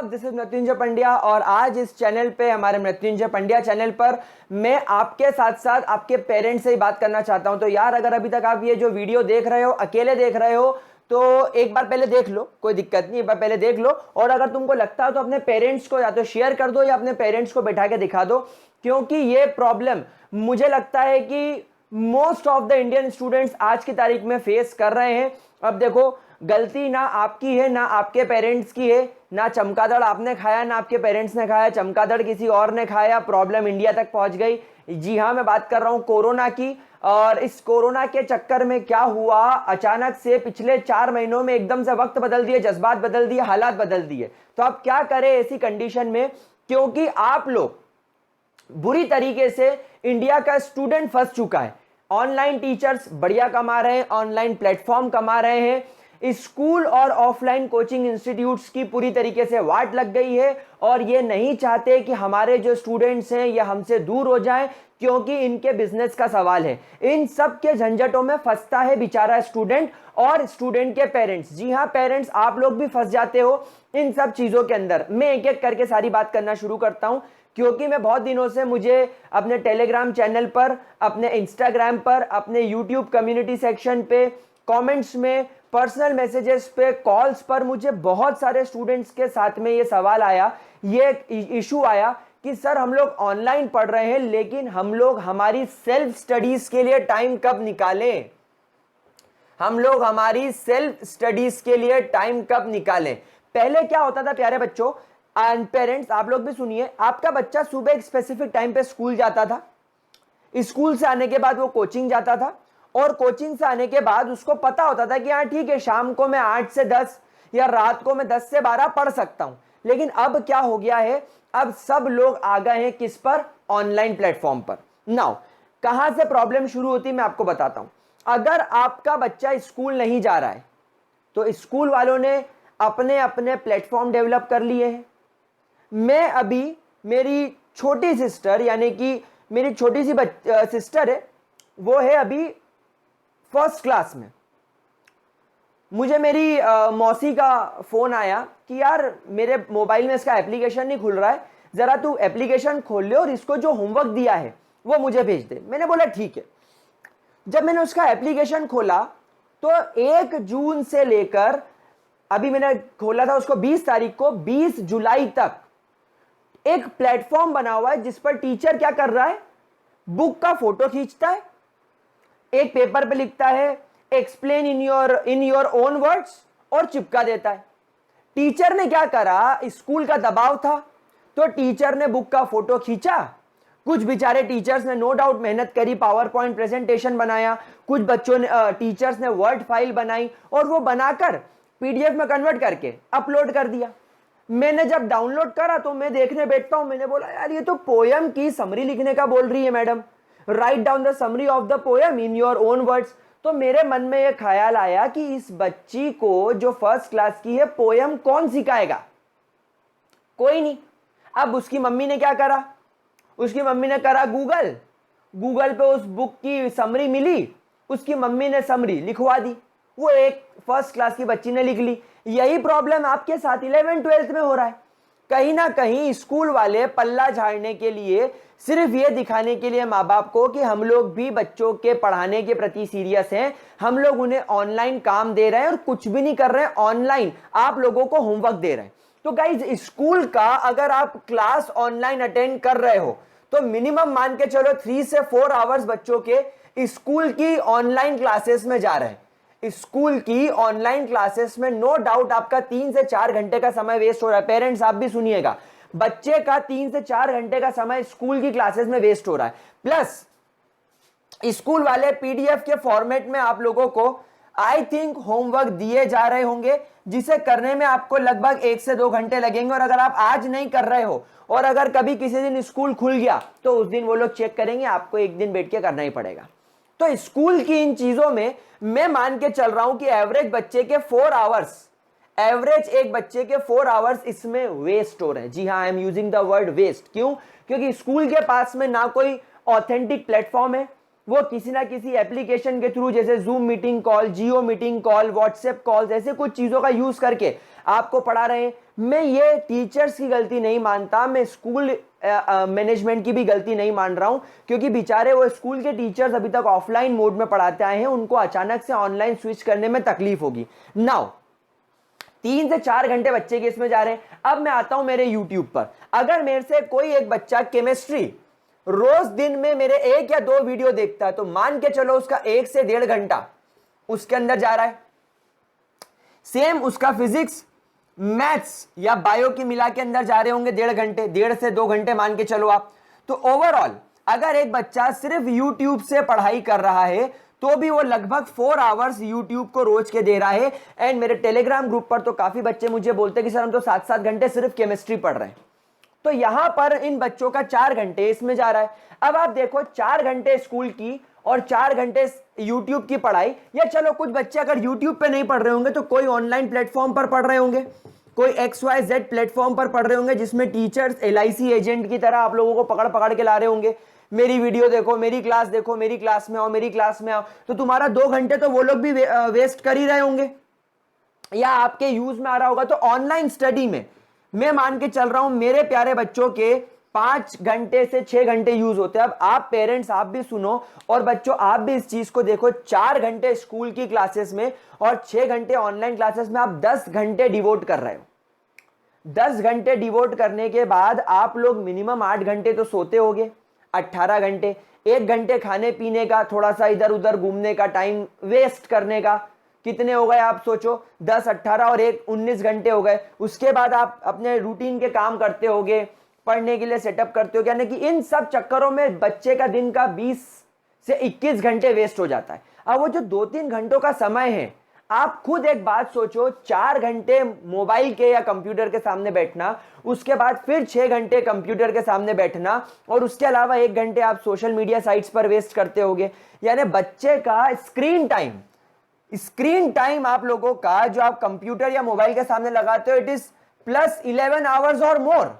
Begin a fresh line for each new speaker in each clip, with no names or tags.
आदाब, this is Mrityunjay Pandya और आज इस चैनल पे हमारे मृत्युंजय पंड्या चैनल पर मैं आपके साथ साथ आपके पेरेंट्स से ही बात करना चाहता हूं। तो यार अगर अभी तक आप ये जो वीडियो देख रहे हो अकेले देख रहे हो तो एक बार पहले देख लो, कोई दिक्कत नहीं, एक बार पहले देख लो। और अगर तुमको लगता है तो अपने पेरेंट्स को या तो शेयर कर दो या अपने पेरेंट्स को बैठा के दिखा दो, क्योंकि ये प्रॉब्लम मुझे लगता है कि most of the Indian students आज की तारीख में फेस कर रहे हैं। अब देखो, गलती ना आपकी है ना आपके पेरेंट्स की है, ना चमगादड़ आपने खाया ना आपके पेरेंट्स ने खाया, चमगादड़ किसी और ने खाया, प्रॉब्लम इंडिया तक पहुंच गई। जी हाँ, मैं बात कर रहा हूं कोरोना की। और इस कोरोना के चक्कर में क्या हुआ, अचानक से पिछले 4 महीनों में एकदम से वक्त बदल दिए, जज्बात बदल दिए, हालात बदल दिए। तो आप क्या करें ऐसी कंडीशन में, क्योंकि आप लोग बुरी तरीके से इंडिया का स्टूडेंट फंस चुका है। ऑनलाइन टीचर्स बढ़िया कमा रहे हैं, ऑनलाइन प्लेटफॉर्म कमा रहे हैं, स्कूल और ऑफलाइन कोचिंग इंस्टीट्यूट्स की पूरी तरीके से वाट लग गई है और ये नहीं चाहते कि हमारे जो स्टूडेंट्स हैं ये हमसे दूर हो जाएं, क्योंकि इनके बिजनेस का सवाल है। इन सब के झंझटों में फंसता है बेचारा स्टूडेंट और स्टूडेंट के पेरेंट्स। जी हाँ पेरेंट्स, आप लोग भी फंस जाते हो इन सब चीजों के अंदर। मैं एक एक करके सारी बात करना शुरू करता हूं, क्योंकि मैं बहुत दिनों से मुझे अपने टेलीग्राम चैनल पर, अपने इंस्टाग्राम पर, अपने यूट्यूब कम्युनिटी सेक्शन पे, कमेंट्स में, पर्सनल मैसेजेस पे, कॉल्स पर मुझे बहुत सारे स्टूडेंट्स के साथ में ये सवाल आया, ये इशू आया कि सर हम लोग ऑनलाइन पढ़ रहे हैं लेकिन हम लोग हमारी सेल्फ स्टडीज के लिए टाइम कब निकालें, हम लोग हमारी सेल्फ स्टडीज के लिए टाइम कब निकालें। पहले क्या होता था प्यारे बच्चों एंड पेरेंट्स, आप लोग भी सुनिए, आपका बच्चा सुबह एक स्पेसिफिक टाइम पे स्कूल जाता था, स्कूल से आने के बाद वो कोचिंग जाता था और कोचिंग से आने के बाद उसको पता होता था कि हाँ ठीक है, शाम को मैं 8 से 10 या रात को मैं 10 से 12 पढ़ सकता हूं। लेकिन अब क्या हो गया है, अब सब लोग आ गए हैं किस पर, ऑनलाइन प्लेटफॉर्म पर। नाउ कहां से प्रॉब्लम शुरू होती है मैं आपको बताता हूं। अगर आपका बच्चा स्कूल नहीं जा रहा है तो स्कूल वालों ने अपने अपने प्लेटफॉर्म डेवलप कर लिए हैं। मैं अभी, मेरी छोटी सिस्टर, यानी कि मेरी छोटी सी सिस्टर है, वो है अभी फर्स्ट क्लास में। मुझे मेरी मौसी का फोन आया कि यार मेरे मोबाइल में इसका एप्लीकेशन नहीं खुल रहा है, जरा तू एप्लीकेशन खोल ले और इसको जो होमवर्क दिया है वो मुझे भेज दे। मैंने बोला ठीक है। जब मैंने उसका एप्लीकेशन खोला तो 1 जून से लेकर, अभी मैंने खोला था उसको 20 तारीख को, 20 जुलाई तक एक प्लेटफॉर्म बना हुआ है जिस पर टीचर क्या कर रहा है, बुक का फोटो खींचता है, एक पेपर पे लिखता है explain in your own words और चिपका देता है। टीचर ने क्या करा, स्कूल का दबाव था तो टीचर ने बुक का फोटो खींचा, कुछ बेचारे टीचर्स ने नो डाउट मेहनत करी, पावर पॉइंट प्रेजेंटेशन बनाया, कुछ बच्चों ने टीचर्स ने वर्ड फाइल बनाई और वो बनाकर पीडीएफ में कन्वर्ट करके अपलोड कर दिया। मैंने जब डाउनलोड करा तो मैं देखने बैठता हूं, मैंने बोला यार ये तो पोयम की समरी लिखने का बोल रही है madam, write down the summary of the poem in your own words. तो मेरे मन में यह ख्याल आया कि इस बच्ची को जो फर्स्ट क्लास की है पोयम कौन सिखाएगा, कोई नहीं। अब उसकी मम्मी ने क्या करा, उसकी मम्मी ने करा गूगल पे उस बुक की समरी मिली, उसकी मम्मी ने समरी लिखवा दी, वो एक फर्स्ट क्लास की बच्ची ने लिख ली। यही प्रॉब्लम आपके साथ 11th-12th में हो रहा है। कहीं ना कहीं स्कूल वाले पल्ला झाड़ने के लिए, सिर्फ ये दिखाने के लिए माँ बाप को कि हम लोग भी बच्चों के पढ़ाने के प्रति सीरियस हैं, हम लोग उन्हें ऑनलाइन काम दे रहे हैं और कुछ भी नहीं कर रहे हैं, ऑनलाइन आप लोगों को होमवर्क दे रहे हैं। तो गाइज, स्कूल का अगर आप क्लास ऑनलाइन अटेंड कर रहे हो तो मिनिमम मान के चलो 3 से 4 आवर्स बच्चों के स्कूल की ऑनलाइन क्लासेस में जा रहे हैं। स्कूल की ऑनलाइन क्लासेस में नो डाउट आपका 3 से 4 घंटे का समय वेस्ट हो रहा है। पेरेंट्स आप भी सुनिएगा, बच्चे का 3 से 4 घंटे का समय स्कूल की क्लासेस में वेस्ट हो रहा है। प्लस स्कूल वाले पीडीएफ के फॉर्मेट में आप लोगों को आई थिंक होमवर्क दिए जा रहे होंगे, जिसे करने में आपको लगभग 1 से 2 घंटे लगेंगे। और अगर आप आज नहीं कर रहे हो और अगर कभी किसी दिन स्कूल खुल गया तो उस दिन वो लोग चेक करेंगे, आपको एक दिन बैठ के करना ही पड़ेगा। तो स्कूल की इन चीजों में मैं मान के चल रहा हूं कि एवरेज बच्चे के 4 आवर्स, एवरेज एक बच्चे के 4 आवर्स इसमें वेस्ट हो रहे हैं। जी हाँ, I am using the word waste. क्यों? क्योंकि स्कूल के पास में ना कोई ऑथेंटिक प्लेटफॉर्म है, वो किसी ना किसी एप्लीकेशन के थ्रू, जैसे जूम मीटिंग कॉल, जियो मीटिंग कॉल, व्हाट्सएप कॉल, ऐसे कुछ चीजों का यूज करके आपको पढ़ा रहे हैं। मैं ये टीचर्स की गलती नहीं मानता, मैं स्कूल मैनेजमेंट की भी गलती नहीं मान रहा हूं, क्योंकि बेचारे वो स्कूल के टीचर्स अभी तक ऑफलाइन मोड में पढ़ाते आए हैं, उनको अचानक से ऑनलाइन स्विच करने में तकलीफ होगी। नाउ 3 से 4 घंटे बच्चे के इसमें जा रहे हैं। अब मैं आता हूं मेरे यूट्यूब पर, अगर मेरे से कोई एक बच्चा केमिस्ट्री रोज दिन में मेरे 1 या 2 वीडियो देखता है, तो मान के चलो उसका 1 से 1.5 घंटा उसके अंदर जा रहा है। सेम उसका फिजिक्स, मैथ्स या बायो की मिला के अंदर जा रहे होंगे 1.5 घंटे, 1.5 से 2 घंटे मान के चलो आप। तो ओवरऑल अगर एक बच्चा सिर्फ यूट्यूब से पढ़ाई कर रहा है तो भी वो लगभग 4 आवर्स यूट्यूब को रोज के दे रहा है। एंड मेरे टेलीग्राम ग्रुप पर तो काफी बच्चे मुझे बोलते हैं कि सर हम तो 7-7 घंटे सिर्फ केमिस्ट्री पढ़ रहे हैं। तो यहां पर इन बच्चों का 4 घंटे इसमें जा रहा है। अब आप देखो 4 घंटे स्कूल की और 4 घंटे यूट्यूब की पढ़ाई, या चलो कुछ बच्चे अगर यूट्यूब पे नहीं पढ़ रहे होंगे तो कोई ऑनलाइन प्लेटफॉर्म पर पढ़ रहे होंगे, कोई XYZ प्लेटफॉर्म पर पढ़ रहे होंगे, जिसमें टीचर्स LIC एजेंट की तरह आप लोगों को पकड़ पकड़ के ला रहे होंगे, मेरी वीडियो देखो, मेरी क्लास देखो, मेरी क्लास में आओ, मेरी क्लास में आओ। तो तुम्हारा 2 घंटे तो वो लोग भी वेस्ट कर ही रहे होंगे, या आपके यूज में आ रहा होगा। तो ऑनलाइन स्टडी में मैं मान के चल रहा हूं मेरे प्यारे बच्चों के 5 घंटे से 6 घंटे यूज होते हैं। अब आप पेरेंट्स आप भी सुनो, और बच्चों आप भी इस चीज को देखो, 4 घंटे स्कूल की क्लासेस में और 6 घंटे ऑनलाइन क्लासेस में आप 10 घंटे डिवोट कर रहे हो। 10 घंटे डिवोट करने के बाद आप लोग मिनिमम 8 घंटे तो सोते होगे, 18 घंटे, 1 घंटे खाने पीने का, थोड़ा सा इधर उधर घूमने का, टाइम वेस्ट करने का, कितने हो गए आप सोचो, 10, 18 और 1, 19 घंटे हो गए। उसके बाद आप अपने रूटीन के काम करते होगे, पढ़ने के लिए सेटअप करते हो, यानी कि इन सब चक्करों में बच्चे का दिन का 20 से 21 घंटे वेस्ट हो जाता है। अब वो जो 2-3 घंटों का समय है, आप खुद एक बात सोचो, 4 घंटे मोबाइल के या कंप्यूटर के सामने बैठना, उसके बाद फिर 6 घंटे कंप्यूटर के सामने बैठना, और उसके अलावा 1 घंटे आप सोशल मीडिया साइट्स पर वेस्ट करते होगे। यानी बच्चे का स्क्रीन टाइम आप लोगों का जो आप कंप्यूटर या मोबाइल के सामने लगाते हो, इट इज प्लस 11 आवर्स और मोर।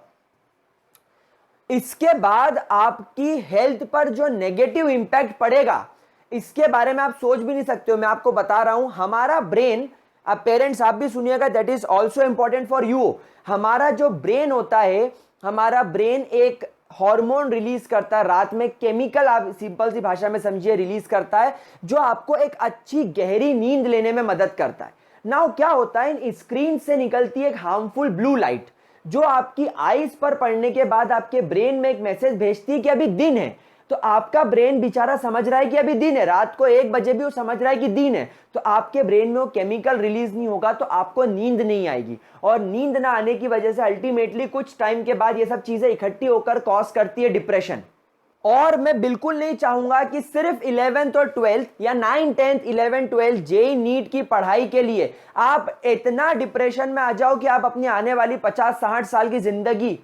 इसके बाद आपकी हेल्थ पर जो नेगेटिव इंपैक्ट पड़ेगा, इसके बारे में आप सोच भी नहीं सकते हो। मैं आपको बता रहा हूं, हमारा ब्रेन, अब पेरेंट्स आप भी सुनिएगा, that is also important for you. हमारा जो ब्रेन होता है, हमारा ब्रेन एक हार्मोन रिलीज करता है रात में, केमिकल, आप सिंपल सी भाषा में समझिए, रिलीज करता है, जो आपको एक अच्छी गहरी नींद लेने में मदद करता है। नाउ क्या होता है, इन स्क्रीन से निकलती एक हार्मफुल ब्लू लाइट, जो आपकी आईज पर पड़ने के बाद आपके ब्रेन में एक मैसेज भेजती है कि अभी दिन है। तो आपका ब्रेन बेचारा समझ रहा है कि अभी दिन है, रात को 1 बजे भी वो समझ रहा है कि दिन है, तो आपके ब्रेन में वो केमिकल रिलीज नहीं होगा, तो आपको नींद नहीं आएगी, और नींद ना आने की वजह से अल्टीमेटली कुछ टाइम के बाद ये सब चीजें इकट्ठी होकर कॉज करती है डिप्रेशन। और मैं बिल्कुल नहीं चाहूंगा कि सिर्फ 11th और 12th या 9, 10th, 11, 12 जेई नीट की पढ़ाई के लिए आप इतना डिप्रेशन में आ जाओ कि आप अपनी आने वाली 50-60 साल की जिंदगी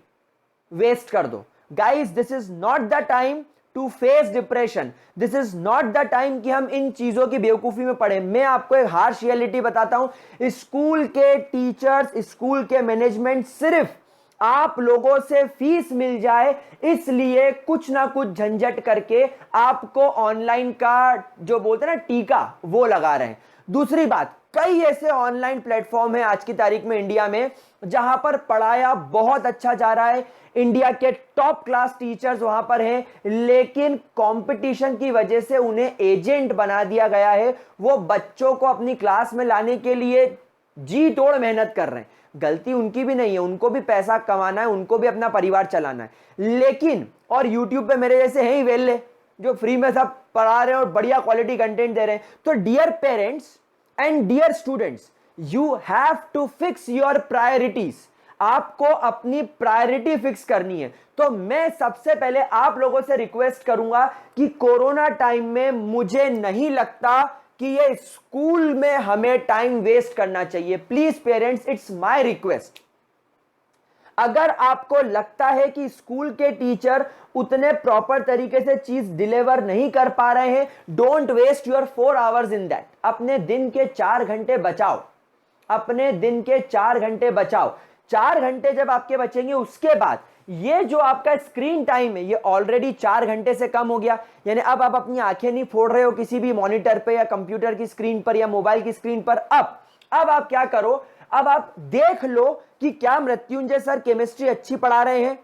वेस्ट कर दो। Guys, this is not the time to face depression, this is not the time कि हम इन चीजों की बेवकूफी में पड़े। मैं आपको एक हार्श रियलिटी बताता हूं, स्कूल के टीचर्स, स्कूल के मैनेजमेंट सिर्फ आप लोगों से फीस मिल जाए इसलिए कुछ ना कुछ झंझट करके आपको ऑनलाइन का जो बोलते हैं ना टीका, वो लगा रहे हैं। दूसरी बात, कई ऐसे ऑनलाइन प्लेटफॉर्म हैं आज की तारीख में इंडिया में जहां पर पढ़ाया बहुत अच्छा जा रहा है, इंडिया के टॉप क्लास टीचर्स वहां पर हैं, लेकिन कंपटीशन की वजह से उन्हें एजेंट बना दिया गया है। वो बच्चों को अपनी क्लास में लाने के लिए जी तोड़ मेहनत कर रहे हैं। गलती उनकी भी नहीं है, उनको भी पैसा कमाना है, उनको भी अपना परिवार चलाना है, लेकिन और YouTube पे मेरे जैसे हैं ही वेल्ले जो फ्री में सब पढ़ा रहे हैं और बढ़िया क्वालिटी कंटेंट दे रहे हैं। तो dear parents and dear students, you have to fix your priorities. आपको अपनी प्रायोरिटी फिक्स करनी है। तो मैं सबसे पहले आप लोगों से रिक्वेस्ट करूंगा कि कोरोना टाइम में मुझे नहीं लगता कि ये स्कूल में हमें टाइम वेस्ट करना चाहिए। Please parents, it's my request. अगर आपको लगता है कि स्कूल के टीचर उतने प्रॉपर तरीके से चीज डिलीवर नहीं कर पा रहे हैं, don't waste your 4 hours in that. अपने दिन के 4 घंटे बचाओ, अपने दिन के 4 घंटे बचाओ। 4 घंटे जब आपके बचेंगे, उसके बाद ये जो आपका स्क्रीन टाइम है ये ऑलरेडी 4 घंटे से कम हो गया। यानी अब आप अपनी आंखें नहीं फोड़ रहे हो किसी भी मॉनिटर पे या कंप्यूटर की स्क्रीन पर या मोबाइल की स्क्रीन पर। अब आप क्या करो, अब आप देख लो कि क्या मृत्युंजय सर केमिस्ट्री अच्छी पढ़ा रहे हैं।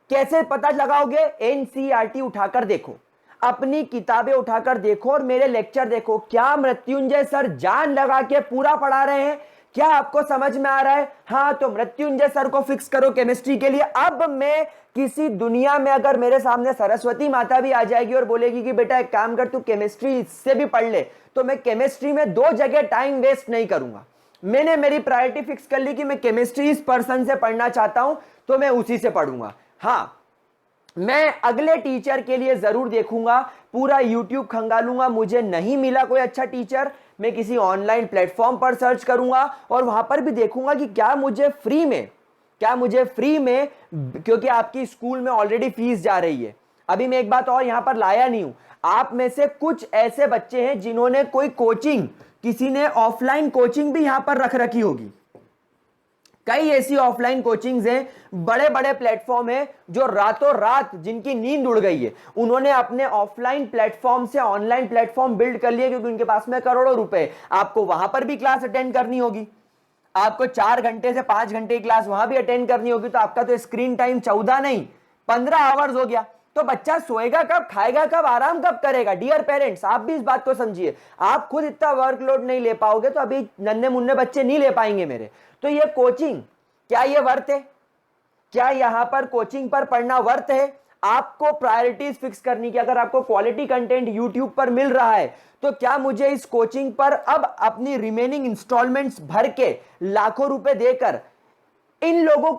कैसे पता लगाओगे? एनसीईआरटी उठाकर देखो, अपनी किताबें उठाकर देखो और मेरे लेक्चर देखो। क्या मृत्युंजय सर जान लगा के पूरा पढ़ा रहे हैं? क्या आपको समझ में आ रहा है? हाँ, तो मृत्युंजय सर को फिक्स करो केमिस्ट्री के लिए। अब मैं किसी दुनिया में अगर मेरे सामने सरस्वती माता भी आ जाएगी और बोलेगी कि बेटा एक काम कर, तू केमिस्ट्री इससे भी पढ़ ले, तो मैं केमिस्ट्री में 2 जगह टाइम वेस्ट नहीं करूंगा। मैंने मेरी प्रायोरिटी फिक्स कर ली कि मैं केमिस्ट्री इस पर्सन से पढ़ना चाहता हूं, तो मैं उसी से पढ़ूंगा। हाँ, मैं अगले टीचर के लिए जरूर देखूंगा, पूरा यूट्यूब खंगालूंगा, मुझे नहीं मिला कोई अच्छा टीचर, मैं किसी ऑनलाइन प्लेटफॉर्म पर सर्च करूंगा और वहां पर भी देखूंगा कि क्या मुझे फ्री में, क्योंकि आपकी स्कूल में ऑलरेडी फीस जा रही है। अभी मैं एक बात और यहां पर लाया नहीं हूं, आप में से कुछ ऐसे बच्चे हैं जिन्होंने कोई कोचिंग, किसी ने ऑफलाइन कोचिंग भी यहां पर रख रखी होगी। कई ऐसी ऑफलाइन कोचिंग्स हैं, बड़े बड़े प्लेटफॉर्म हैं जो रातों रात जिनकी नींद उड़ गई है, उन्होंने अपने ऑफलाइन प्लेटफॉर्म से ऑनलाइन प्लेटफॉर्म बिल्ड कर लिए क्योंकि उनके पास में करोड़ों रुपए। आपको वहां पर भी क्लास अटेंड करनी होगी, आपको 4 घंटे से 5 घंटे की क्लास वहां भी अटेंड करनी होगी, तो आपका तो स्क्रीन टाइम 14 नहीं 15 आवर्स हो गया। तो बच्चा सोएगा कब, खाएगा कब, आराम कब करेगा? डियर पेरेंट्स, आप भी इस बात को समझिए। आप खुद इतना वर्कलोड नहीं ले पाओगे तो अभी नन्हे मुन्ने बच्चे नहीं ले पाएंगे मेरे। तो ये कोचिंग, क्या ये वर्थ है? क्या यहां पर कोचिंग पर पढ़ना वर्थ है? आपको प्रायोरिटीज फिक्स करनी कि अगर आपको क्वालिटी कंटेंट यूट्यूब पर मिल रहा है तो क्या मुझे इस कोचिंग पर अब अपनी रिमेनिंग इंस्टॉलमेंट्स भर के लाखों रुपए देकर इन लोगों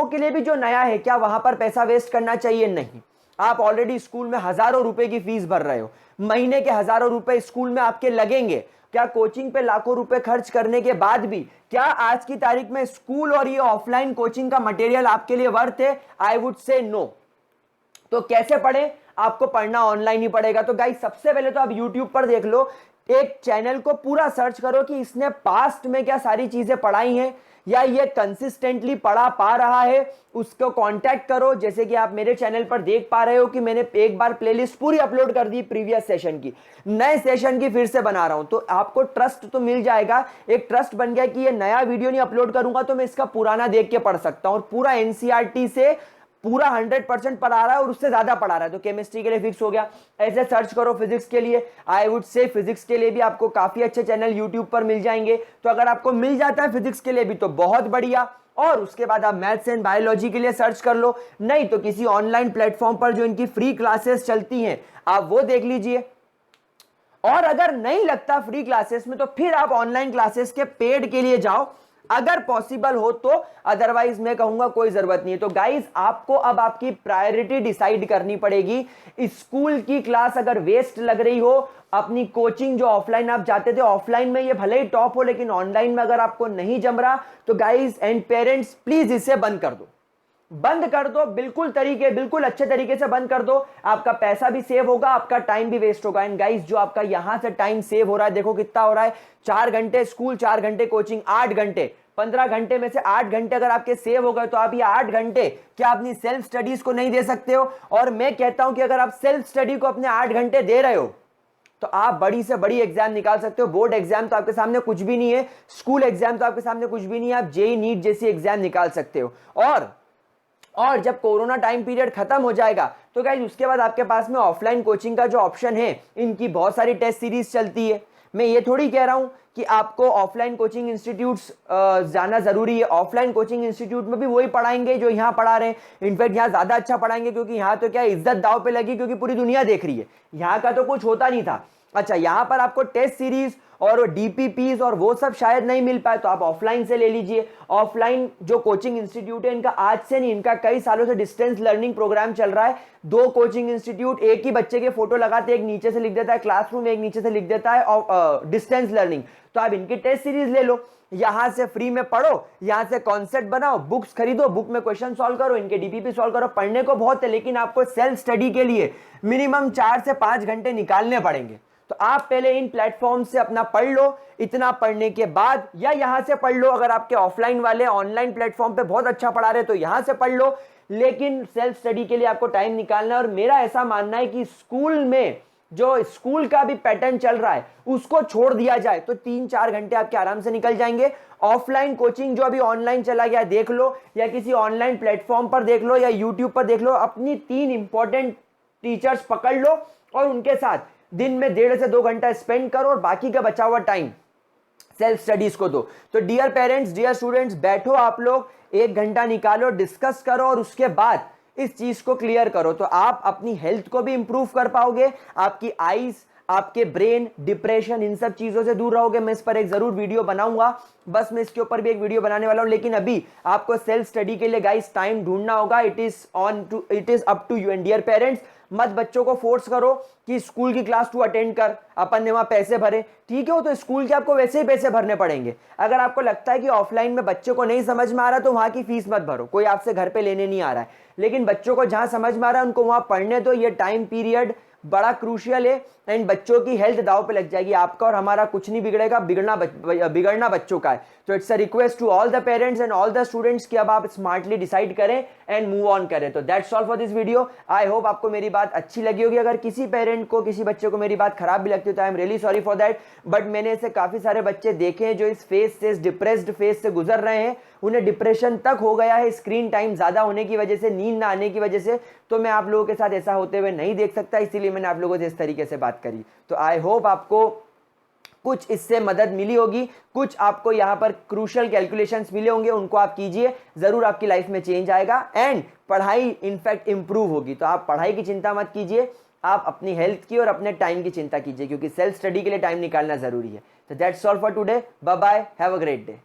के लिए भी जो नया है, क्या वहां पर पैसा वेस्ट करना चाहिए? नहीं। आप ऑलरेडी स्कूल में हजारों रुपए की फीस भर रहे हो, महीने के हजारों रुपए स्कूल में आपके लगेंगे। क्या कोचिंग पे लाखों रुपए खर्च करने के बाद भी क्या आज की तारीख में स्कूल और ये ऑफलाइन कोचिंग का मटेरियल आपके लिए वर्थ है? I would say no. तो कैसे पढ़े? आपको पढ़ना ऑनलाइन ही पड़ेगा। तो गाइस, सबसे पहले तो आप यूट्यूब पर देख लो, एक चैनल को पूरा सर्च करो कि इसने पास्ट में क्या सारी चीजें पढ़ाई हैं या ये कंसिस्टेंटली पढ़ा पा रहा है, उसको कांटेक्ट करो। जैसे कि आप मेरे चैनल पर देख पा रहे हो कि मैंने एक बार प्लेलिस्ट पूरी अपलोड कर दी प्रीवियस सेशन की, नए सेशन की फिर से बना रहा हूं, तो आपको ट्रस्ट तो मिल जाएगा। एक ट्रस्ट बन गया कि ये नया वीडियो नहीं अपलोड करूंगा तो मैं इसका पुराना देख के पढ़ सकता हूं, और पूरा एनसीईआरटी से पूरा 100% पढ़ा रहा है और उससे ज्यादा पढ़ा रहा है। तो केमिस्ट्री के लिए फिक्स हो गया। ऐसे सर्च करो फिजिक्स के लिए, आई वुड से फिजिक्स के लिए भी आपको काफी अच्छे चैनल यूट्यूब पर मिल जाएंगे। तो अगर आपको मिल जाता है फिजिक्स के लिए भी तो बहुत बढ़िया। और उसके बाद आप मैथ्स एंड बायोलॉजी के लिए सर्च कर लो, नहीं तो किसी ऑनलाइन प्लेटफॉर्म पर जो इनकी फ्री क्लासेस चलती हैं आप वो देख लीजिए। और अगर नहीं लगता फ्री क्लासेस में तो फिर आप ऑनलाइन क्लासेस के पेड के लिए जाओ, अगर पॉसिबल हो तो। अदरवाइज मैं कहूंगा कोई जरूरत नहीं है। तो गाइज, आपको अब आपकी प्रायोरिटी डिसाइड करनी पड़ेगी। स्कूल की क्लास अगर वेस्ट लग रही हो, अपनी कोचिंग जो ऑफलाइन आप जाते थे, ऑफलाइन में ये भले ही टॉप हो लेकिन ऑनलाइन में अगर आपको नहीं जम रहा, तो गाइज एंड पेरेंट्स प्लीज इसे बंद कर दो, बंद कर दो। बिल्कुल अच्छे तरीके से बंद कर दो। आपका पैसा भी सेव होगा, आपका टाइम भी वेस्ट होगा। एंड गाइस, जो आपका यहां से टाइम सेव हो रहा है, देखो कितना हो रहा है। 4 घंटे स्कूल, 4 घंटे कोचिंग, 8 घंटे, 15 घंटे में से 8 घंटे अगर आपके सेव हो गए तो आप ये 8 घंटे क्या अपनी सेल्फ स्टडीज को नहीं दे सकते हो? और मैं कहता हूं कि अगर आप सेल्फ स्टडी को अपने 8 घंटे दे रहे हो तो आप बड़ी से बड़ी एग्जाम निकाल सकते हो। बोर्ड एग्जाम तो आपके सामने कुछ भी नहीं है, स्कूल एग्जाम तो आपके सामने कुछ भी नहीं है, आप जेईई नीट जैसी एग्जाम निकाल सकते हो। और जब कोरोना टाइम पीरियड खत्म हो जाएगा तो गाइस उसके बाद आपके पास में ऑफलाइन कोचिंग का जो ऑप्शन है, इनकी बहुत सारी टेस्ट सीरीज चलती है। मैं ये थोड़ी कह रहा हूं कि आपको ऑफलाइन कोचिंग इंस्टीट्यूट्स जाना जरूरी है। ऑफलाइन कोचिंग इंस्टीट्यूट में भी वही पढ़ाएंगे जो यहां पढ़ा रहे हैं। इनफैक्ट यहां ज्यादा अच्छा पढ़ाएंगे, क्योंकि यहां तो क्या इज्जत दाव पे लगी, क्योंकि पूरी दुनिया देख रही है। यहां का तो कुछ होता नहीं था। अच्छा, यहां पर आपको टेस्ट सीरीज और डीपीपीज और वो सब शायद नहीं मिल पाए तो आप ऑफलाइन से ले लीजिए। ऑफलाइन जो कोचिंग इंस्टीट्यूट है, इनका आज से नहीं, इनका कई सालों से डिस्टेंस लर्निंग प्रोग्राम चल रहा है। 2 कोचिंग इंस्टीट्यूट एक ही बच्चे के फोटो लगाते, एक नीचे से लिख देता है क्लासरूम, एक नीचे से लिख देता है डिस्टेंस लर्निंग। तो आप इनकी टेस्ट सीरीज ले लो, यहां से फ्री में पढ़ो, यहां से कॉन्सेप्ट बनाओ, बुक्स खरीदो, बुक में क्वेश्चन सॉल्व करो, इनके डीपीपी सॉल्व करो। पढ़ने को बहुत है, लेकिन आपको सेल्फ स्टडी के लिए मिनिमम 4 से 5 घंटे निकालने पड़ेंगे। तो आप पहले इन प्लेटफॉर्म से अपना पढ़ लो। इतना पढ़ने के बाद या यहां से पढ़ लो, अगर आपके ऑफलाइन वाले ऑनलाइन प्लेटफॉर्म पे बहुत अच्छा पढ़ा रहे तो यहां से पढ़ लो। लेकिन सेल्फ स्टडी के लिए आपको टाइम निकालना है। और मेरा ऐसा मानना है कि स्कूल में जो स्कूल का भी पैटर्न चल रहा है उसको छोड़ दिया जाए तो 3-4 घंटे आपके आराम से निकल जाएंगे। ऑफलाइन कोचिंग जो अभी ऑनलाइन चला गया देख लो, या किसी ऑनलाइन प्लेटफॉर्म पर देख लो, या यूट्यूब पर देख लो, अपनी 3 इंपॉर्टेंट टीचर्स पकड़ लो और उनके साथ दिन में 1.5 से 2 घंटा स्पेंड करो और बाकी का बचा हुआ टाइम सेल्फ स्टडीज को दो। तो डियर पेरेंट्स, डियर स्टूडेंट्स, बैठो आप लोग, 1 घंटा निकालो, डिस्कस करो और उसके बाद इस चीज को क्लियर करो तो आप अपनी हेल्थ को भी इंप्रूव कर पाओगे, आपकी आईज, आपके ब्रेन, डिप्रेशन, इन सब चीजों से दूर रहोगे। मैं इस पर एक जरूर वीडियो बनाऊंगा, बस मैं इसके ऊपर भी एक वीडियो बनाने वाला हूं। लेकिन अभी आपको सेल्फ स्टडी के लिए गाइस टाइम ढूंढना होगा। It is up to you and dear parents. मत बच्चों को फोर्स करो कि स्कूल की क्लास तू अटेंड कर, अपन ने वहां पैसे भरे, ठीक है, वो तो स्कूल के आपको वैसे ही पैसे भरने पड़ेंगे। अगर आपको लगता है कि ऑफलाइन में बच्चे को नहीं समझ में आ रहा तो वहां की फीस मत भरो, कोई आपसे घर पे लेने नहीं आ रहा है। लेकिन बच्चों को जहां समझ में आ रहा है उनको वहां पढ़ने दो। ये टाइम पीरियड बड़ा क्रूशियल है एंड बच्चों की हेल्थ दांव पे लग जाएगी। आपका और हमारा कुछ नहीं बिगड़ेगा, बिगड़ना बच्चों का है। तो it's a request to all the parents and all the students कि अब आप स्मार्टली डिसाइड करें एंड मूव ऑन करें। तो that's all for this video. I hope आपको मेरी बात अच्छी लगी होगी। अगर किसी पेरेंट को, किसी बच्चे को मेरी बात खराब भी लगती है तो I am really sorry for that. But मैंने ऐसे काफी सारे बच्चे देखे हैं जो इस फेज से, इस डिप्रेस्ड फेज से गुजर रहे हैं, उन्हें डिप्रेशन तक हो गया है स्क्रीन टाइम ज्यादा होने की वजह से, नींद ना आने की वजह से। तो मैं आप लोगों के साथ ऐसा होते हुए नहीं देख सकता, इसीलिए मैंने आप लोगों से इस तरीके से बात करी। तो आई होप आपको कुछ इससे मदद मिली होगी, कुछ आपको यहां पर क्रूशियल कैलकुलेशंस मिले होंगे, उनको आप कीजिए, जरूर आपकी लाइफ में चेंज आएगा एंड पढ़ाई इनफैक्ट इंप्रूव होगी। तो आप पढ़ाई की चिंता मत कीजिए, आप अपनी हेल्थ की और अपने टाइम की चिंता कीजिए, क्योंकि सेल्फ स्टडी के लिए टाइम निकालना जरूरी है। तो that's all for today, bye bye, have a great day.